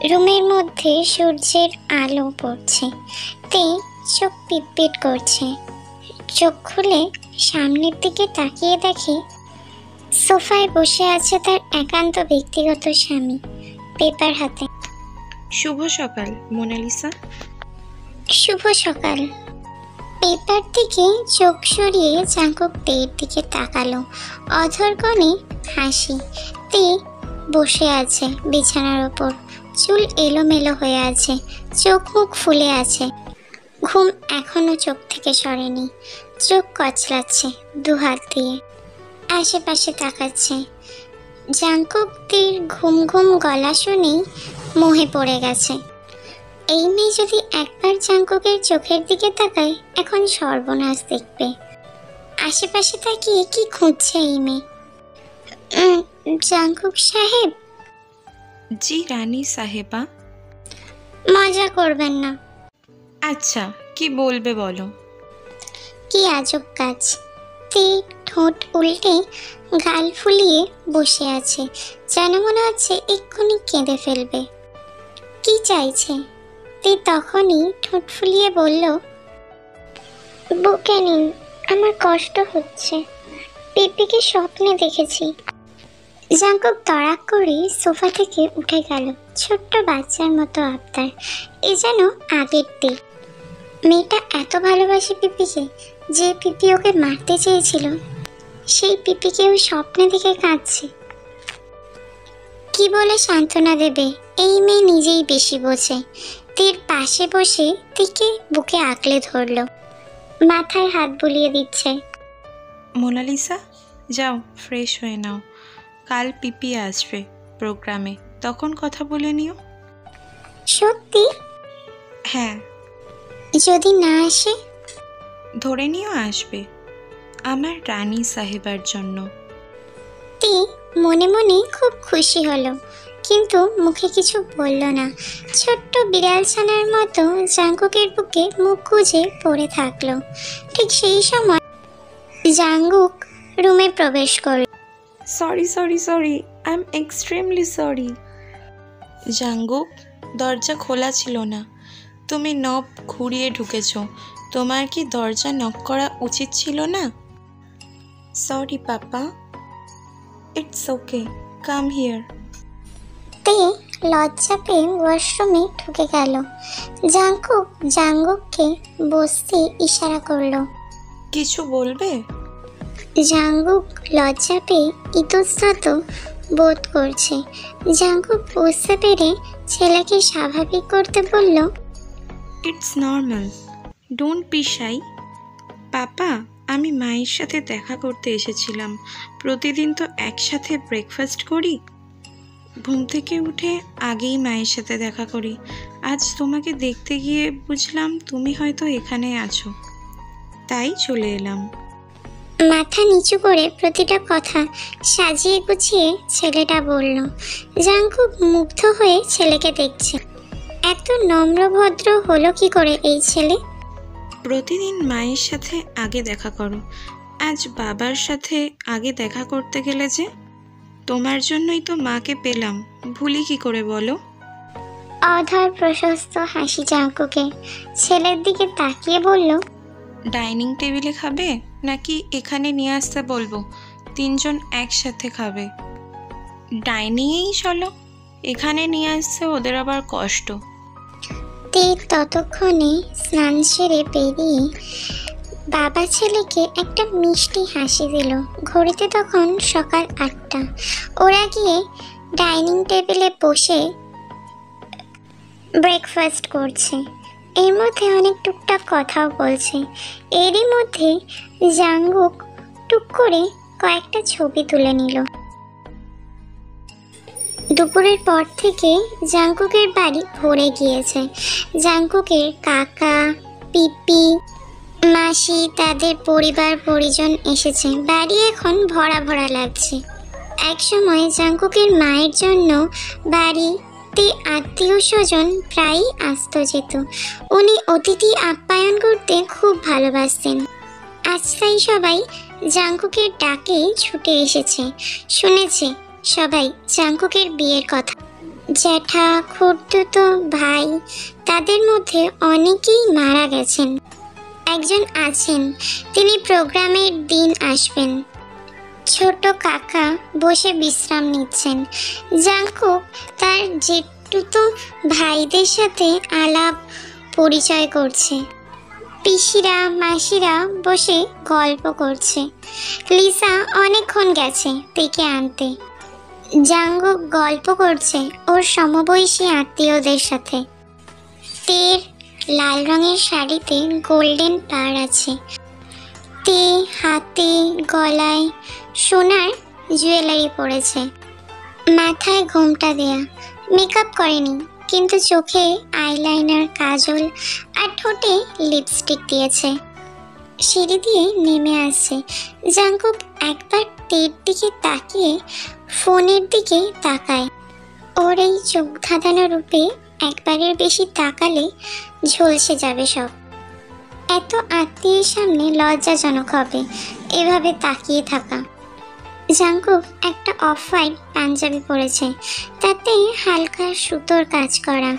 রুমের মধ্যে সূর্যের আলো পড়ছে। তে চোখ পিটপিট করছে। চোখ খুলে সামনের দিকে তাকিয়ে দেখে সোফায় বসে আছে তার একান্ত ব্যক্তিগত স্বামী, পেপার হাতে। শুভ সকাল মোনালিসা। শুভ সকাল। পেপার দিকে চোখ সরিয়ে জাঙ্কুক তের দিকে তাকালো। অধর কোণে হাসি। তে বসে আছে বিছানার ওপর, চুল এলোমেলো হয়ে আছে, চোখ মুখ ফুলে আছে। ঘুম এখনো চোখ থেকে সরেনি। চোখ কচলাচ্ছে দুহাত দিয়ে, আশেপাশে তাকাচ্ছে। জাঙ্কুক তের ঘুম ঘুম গলা শুনেই মোহে পড়ে গেছে। এই মেয়ে যদি একবার জাঙ্কুকের চোখের দিকে তাকায়, এখন সর্বনাশ দেখবে। আশেপাশে তাকিয়ে কি খুঁজছে এই মেয়ে? জাঙ্কুক সাহেব। জি রানী সাহেবা। মজা করবেন না। আচ্ছা, কি বলবে বলো। কি আজব কাজ। তে ঠোঁট উল্টে গাল ফুলিয়ে বসে আছে, যেন মনে হচ্ছে এক্ষুনি কেঁদে ফেলবে। কি চাইছে? তে তখনই ঠোঁট ফুলিয়ে বলল, বুকে নিন, আমার কষ্ট হচ্ছে, পিপিকে স্বপ্নে দেখেছি। জাঙ্কুক তড়াক করে সোফা থেকে উঠে গেল। ছোট্ট বাচ্চার মতো আবদার, এ যেন আগের দিন। মেয়েটা এত ভালোবাসে পিপিকে, যে পিপি ওকে মারতে চেয়েছিল, সেই পিপিকেও স্বপ্নে দেখে কাঁদছে। কি বলে সান্ত্বনা দেবে? এই মেয়ে নিজেই বেশি বোঝে। তীর পাশে বসে তিকে বুকে আঁকড়ে ধরল, মাথায় হাত বুলিয়ে দিচ্ছে। মোনালিসা যাও ফ্রেশ হয়ে নাও, কাল পিপি আসবে প্রোগ্রামে, তখন কথা বলে নিও। সত্যি? হ্যাঁ। যদি না আসে? ধরে নিও আসবে, আমার রানী সাহেবার জন্য। তি মনে মনে খুব খুশি হলো, কিন্তু মুখে কিছু বলল না। ছোট্ট বিড়াল ছানার মতো জাঙ্কুকের বুকে মুখ গুজে পড়ে থাকলো। ঠিক সেই সময় জাঙ্কুক রুমে প্রবেশ করল। Sorry sorry sorry, I am extremely sorry. Jungkook, দরজা খোলা ছিল না, তুমি নব ঘুরিয়ে ঢুকেছ। তোমার কি দরজা নক করা উচিত ছিল না? Sorry papa. It's okay, come here. তে লজ্জা পেয়ে ওয়াশরুমে ঢুকে গেল। জাঙ্কুক জাঙ্কুককে বসতে ইশারা করলো। কিছু বলবে? জাঙ্কুক লজ্জা পেয়ে ইতস্তত বোধ করছে। জাঙ্কুক বুঝতে পেরে ছেলেকে স্বাভাবিক করতে বলল, it's normal, don't be shy. Papa, আমি মায়ের সাথে দেখা করতে এসেছিলাম। প্রতিদিন তো একসাথে ব্রেকফাস্ট করি, ঘুম থেকে উঠে আগেই মায়ের সাথে দেখা করি। আজ তোমাকে দেখতে গিয়ে বুঝলাম তুমি হয়তো এখানে আছো, তাই চলে এলাম। মাথা নিচু করে প্রতিটা কথা সাজিয়ে গুছিয়ে ছেলেটা বলল। জাঙ্কুক মুগ্ধ হয়ে ছেলেকে দেখছে। এত নম্রভদ্র হলো কি করে এই ছেলে? প্রতিদিন মায়ের সাথে আগে দেখা করো, আজ বাবার সাথে আগে দেখা করতে গেলে যে? তোমার জন্যই তো মাকে পেলাম, ভুলি কি করে বলো? অধর প্রশস্ত হাসি জাঙ্কুকে। ছেলের দিকে তাকিয়ে বলল, ডাইনিং টেবিলে খাবে নাকি এখানে নিয়ে আসতে বলবো? তিনজন একসাথে খাবে। ডাইনিংয়েই চলো, এখানে নিয়ে আসতে ওদের আবার কষ্ট। তে ততক্ষণে স্নান সেরে বেরিয়ে বাবা ছেলেকে একটা মিষ্টি হাসি দিল। ঘড়িতে তখন সকাল 8টা। ওরা গিয়ে ডাইনিং টেবিলে বসে ব্রেকফাস্ট করছে। এর মধ্যে অনেক টুকটাক কথাও বলছে। এরই মধ্যে জাঙ্কুক টুক করে কয়েকটা ছবি তুলে নিল। দুপুরের পর থেকে জাঙ্কুকের বাড়ি ভরে গিয়েছে। জাঙ্কুকের কাকা, পিপি, মাসি, তাদের পরিবার পরিজন এসেছে। বাড়ি এখন ভরা ভরা লাগছে। একসময় জাঙ্কুকের মায়ের জন্য বাড়িতে আত্মীয় স্বজন প্রায়ই আসত যেত। উনি অতিথি আপ্যায়ন করতে খুব ভালোবাসতেন। আজ তাই সবাই জাঙ্কুকের ডাকে ছুটে এসেছে। শুনেছে সবাই জাঙ্কুকের বিয়ের কথা। জ্যাঠা, খুড়তুতো ভাই, তাদের মধ্যে অনেকেই মারা গেছেন। একজন আছেন, তিনি প্রোগ্রামের দিন আসবেন। ছোট কাকা বসে বিশ্রাম নিচ্ছেন। জাংকুক তার জেঠতুতো ভাইদের সাথে আলাপ পরিচয় করছে। পিসিরা মাসিরা বসে গল্প করছে। লিসা অনেকক্ষণ গেছে তেকে আনতে। জাঙ্গুক গল্প করছে ওর সমবয়সী আত্মীয়দের সাথে। তের লাল রঙের শাড়িতে গোল্ডেন পার আছে। তে হাতে গলায় সোনার জুয়েলারি পরেছে। মাথায় ঘোমটা দেয়া, মেকআপ করেনি, কিন্তু চোখে আইলাইনার, কাজল আর ঠোঁটে লিপস্টিক দিয়েছে। সিঁড়ি দিয়ে নেমে আসছে। জাঙ্কুক একবার তের দিকে তাকিয়ে ফোনের দিকে তাকায়। ওর এই চোখ ধাঁধানো রূপে একবারের বেশি তাকালে ঝলসে যাবে সব। এত আত্মীয়ের সামনে লজ্জাজনক হবে এভাবে তাকিয়ে থাকা। জাঙ্কুক একটা অফ হোয়াইট পাঞ্জাবি পরেছে, তাতে হালকা সুতোর কাজ করা।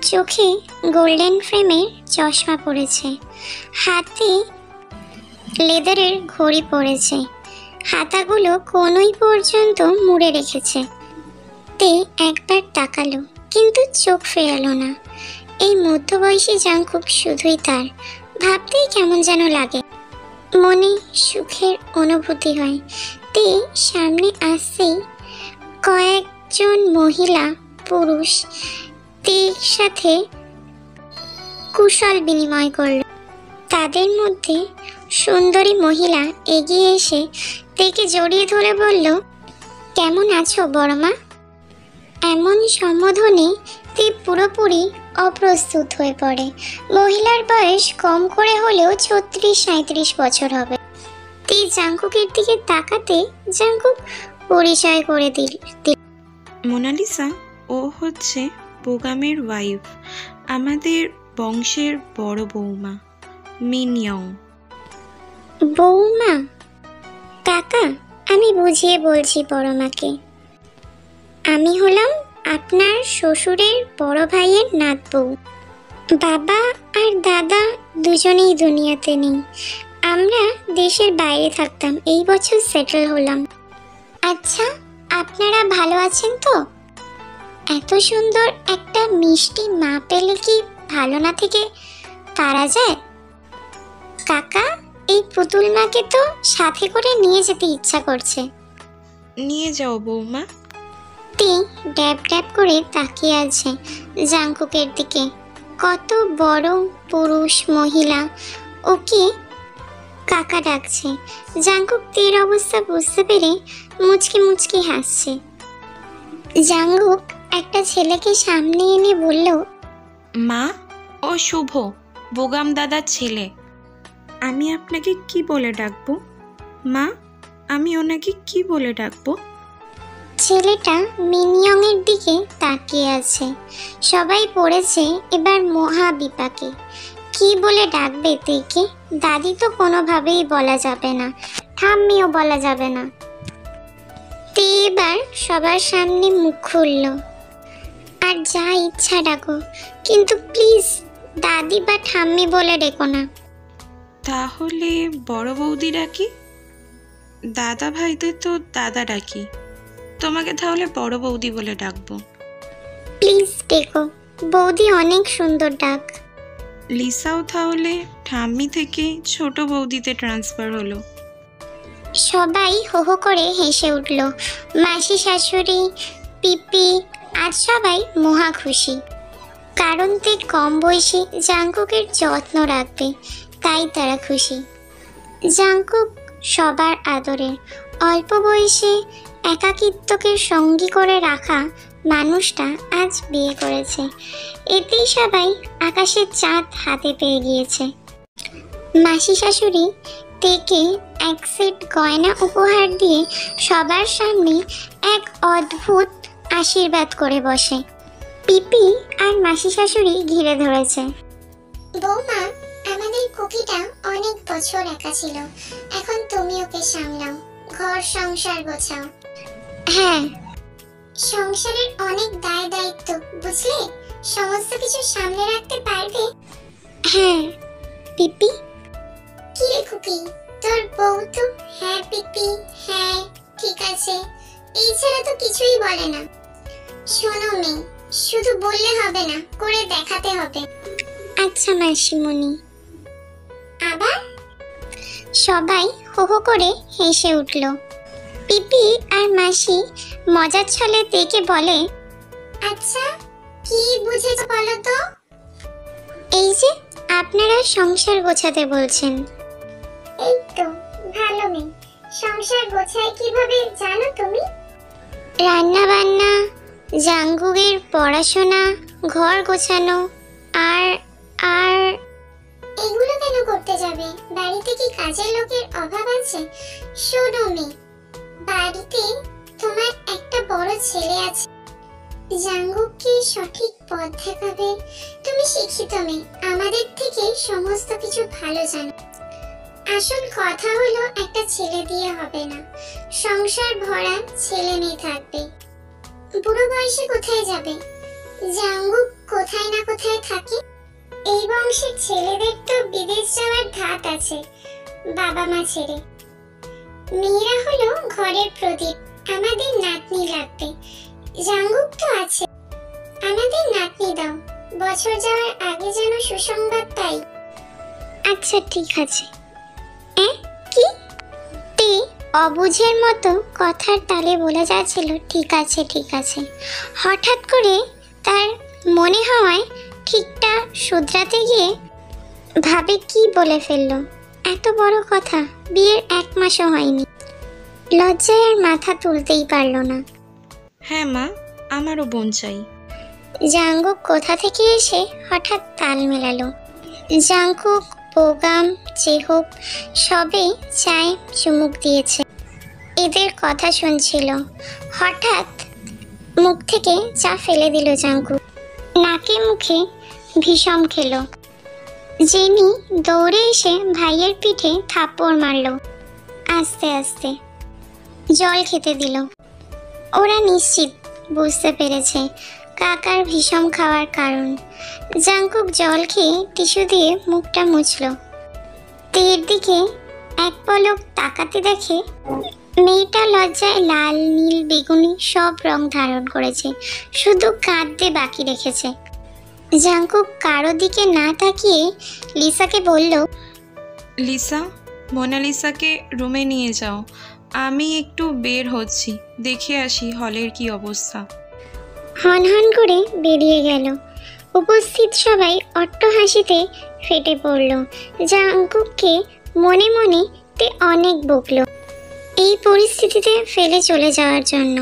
চোখে গোল্ডেন ফ্রেমের চশমা পরেছে। হাতে লেদারের ঘড়ি পরেছে। হাতাগুলো কোনোই পর্যন্ত মুড়ে রেখেছে। তে একবার তাকালো, কিন্তু চোখ ফেরালো না। এই মধ্যবয়সী জাঙ্কুক শুধুই তার। ভাবতেই কেমন যেন লাগে, মনে সুখের অনুভূতি হয়। তে সামনে আসতেই কয়েকজন মহিলা পুরুষ তের সাথে কুশল বিনিময় করল। তাদের মধ্যে সুন্দরী মহিলা এগিয়ে এসে তেকে জড়িয়ে ধরে বলল, কেমন আছো বড়মা? এমন সম্বোধনে তে পুরোপুরি অপ্রস্তুত হয়ে পড়ে। মহিলার বয়স কম করে হলেও 36-37 বছর হবে। তে জাঙ্কুকের দিকে তাকাতে জাঙ্কুক পরিচয় করে দিল। মোনালিসা, ও হচ্ছে বোগামের ওয়াইফ, আমাদের বংশের বড় বৌমা মিনইয়ং। বৌমা? কাকা, আমি বুঝিয়ে বলছি বড়মাকে। আমি হলাম আপনার শ্বশুরের বড় ভাইয়ের নাত বউ। বাবা আর দাদা দুজনেই দুনিয়াতে নেই। আমরা দেশের বাইরে থাকতাম, এই বছর সেটেল হলাম। আচ্ছা, আপনারা ভালো আছেন তো? এত সুন্দর একটা মিষ্টি মা পেলে কি ভালো না থেকে পারা যায়? কাকা, এই পুতুল মাকে তো সাথে করে নিয়ে যেতে ইচ্ছা করছে। নিয়ে যাও বৌমা। তে ড্যাব ড্যাব করে তাকিয়ে আছে জাঙ্কুকের দিকে। কত বড় পুরুষ মহিলা ওকে কাকা ডাকছে। জাঙ্কুক তের অবস্থা বুঝতে পেরে মুচকি মুচকি হাসছে। জাঙ্কুক একটা ছেলেকে সামনে এনে বলল, মা, ও শুভ, বোগাম দাদার ছেলে। আমি আপনাকে কি বলে ডাকবো মা? আমি ওনাকে কি বলে ডাকবো? ছেলেটা মিনইয়ংয়ের দিকে তাকিয়ে আছে। সবাই পড়েছে এবার মহা বিপাকে। কি বলে ডাকবে তেকে? দাদি তো কোনোভাবেই বলা যাবে না, ঠাম্মিও বলা যাবে না। তে এবার সবার সামনে মুখ খুলল, আর যা ইচ্ছা ডাকো, কিন্তু প্লিজ দাদি বা ঠাম্মি বলে ডেকো না। তাহলে বড় বৌদি ডাকি? দাদা ভাইদের তো দাদা ডাকি, তোমাকে তাহলে বড় বৌদি বলে ডাকবো। প্লিজ ডেকো, বৌদি অনেক সুন্দর ডাক। লিসাও তাহলে ঠাম্মি থেকে ছোট বৌদিতে ট্রান্সফার হলো। সবাই হো হো করে হেসে উঠল। মাসি, শাশুড়ি, পিপি আজ সবাই মহা খুশি। কারণ তে কম বয়সী জাঙ্কুকের যত্ন রাখবে, তাই তারা খুশি। জাঙ্কুক সবার আদরের। অল্প বয়সে একাকিত্বকে সঙ্গী করে রাখা মানুষটা আজ বিয়ে করেছে। এতেই সবাই আকাশের চাঁদ হাতে পেয়ে গিয়েছে। মাসি শাশুড়ি তেকে এক সেট গয়না উপহার দিয়ে সবার সামনে এক অদ্ভুত আশীর্বাদ করে বসে। পিপি আর মাসি শাশুড়ি ঘিরে ধরেছে। বৌমা, আমাদের কুকিটা অনেক বছর একা ছিল, এখন তুমি ওকে সামলাও, ঘর সংসার গোছাও। হ্যাঁ, সংসারের অনেক দায় দায়িত্ব, বুঝলে? সমস্ত কিছু সামলে রাখতে পারবে? হ্যাঁ পিপি। কি রে খুকি, তোর বউ তো হ্যাঁ পিপি, হ্যাঁ ঠিক আছে, এই ছাড়া তো কিছুই বলে না। শোনো মেয়ে, শুধু বললে হবে না, করে দেখাতে হবে। আচ্ছা মাসিমণি। আবার সবাই হো হো করে হেসে উঠল। পিপি আর মাসি মজার ছলে দেখে বলে, আচ্ছা কি বুঝেছ বলো তো? এই যে আপনারা সংসার গোছাতে বলছেন। এই তো ভালো মেয়ে, সংসার গোছায় কিভাবে জানো তুমি? রান্না বান্না, জাঙ্গুগের পড়াশোনা, ঘর গোছানো, আর আর এগুলো কেন করতে যাবে? বাড়িতে কি কাজের লোকের অভাব আছে? শোনো মেয়ে, বাড়িতে তোমার একটা বড় ছেলে আছে, জাঙ্গুককে সঠিক পথ দেখাবে। তুমি শিক্ষিত মেয়ে, আমাদের থেকে সমস্ত কিছু ভালো জানো। আসল কথা হলো একটা ছেলে দিয়ে হবে না, সংসার ভরা ছেলে মেয়ে থাকবে। বুড়ো বয়সে কোথায় যাবে? জাঙ্গুক কোথায় না কোথায় থাকে। এই বংশের ছেলেদের তো বিদেশ যাওয়ার ধাত আছে বাবা মা ছেড়ে। মেয়েরা হলো ঘরের প্রদীপ। আমাদের নাতনি লাগবে, জাঙ্গুক তো আছে, আমাদের নাতনি দাও। বছর যাওয়ার আগে যেন সুসংবাদ পাই। আচ্ছা ঠিক আছে। কি? তে অবুঝের মতো কথার তালে বলে যাচ্ছিল ঠিক আছে ঠিক আছে। হঠাৎ করে তার মনে হওয়ায় ঠিকটা শুধরাতে গিয়ে ভাবে কি বলে ফেললো। এত বড় কথা, বিয়ের 1 মাসও হয়নি। লজ্জায় আর মাথা তুলতেই পারলো না। হ্যাঁ মা, আমারও বোন চাই। জাঙ্গুক কোথা থেকে এসে হঠাৎ তাল মেলালো। জাঙ্গুক, বোগাম, চেহক সবে চায় চুমুক দিয়েছে, এদের কথা শুনছিল। হঠাৎ মুখ থেকে চা ফেলে দিল জাঙ্গুক, নাকে মুখে ভীষণ খেলো। জেনি দৌড়ে এসে ভাইয়ের পিঠে থাপ্পড় মারল, আস্তে আস্তে জল খেতে দিল। ওরা নিশ্চিত বুঝতে পেরেছে কাকার ভীষণ খাওয়ার কারণ। জাঙ্কুক জল খেয়ে টিস্যু দিয়ে মুখটা মুছল। তের দিকে এক পলক তাকাতে দেখে মেয়েটা লজ্জায় লাল, নীল, বেগুনি সব রং ধারণ করেছে, শুধু কাঁদতে বাকি রেখেছে। জাঙ্কুক কারো দিকে না তাকিয়ে লিসাকে বলল, লিসা, মোনালিসাকে রুমে নিয়ে যাও, আমি একটু বের হচ্ছি, দেখে আসি হলের কি অবস্থা। হন হন করে বেরিয়ে গেল। উপস্থিত সবাই অট্টহাসিতে ফেটে পড়ল। জাঙ্কুককে মনে মনে তে অনেক বকল এই পরিস্থিতিতে ফেলে চলে যাওয়ার জন্য।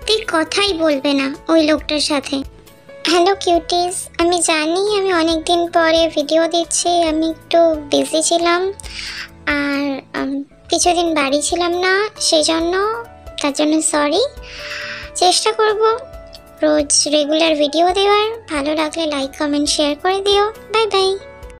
তে কথাই বলবে না ওই লোকটার সাথে। হ্যালো কিউটিস, আমি জানি আমি অনেক দিন পরে ভিডিও দিচ্ছি, আমি একটু বিজি ছিলাম আর কিছুদিন বাড়ি ছিলাম না, সেই জন্য তার জন্য সরি। চেষ্টা করব রোজ রেগুলার ভিডিও দেওয়ার। ভালো লাগলে লাইক, কমেন্ট, শেয়ার করে দিও। Bye bye.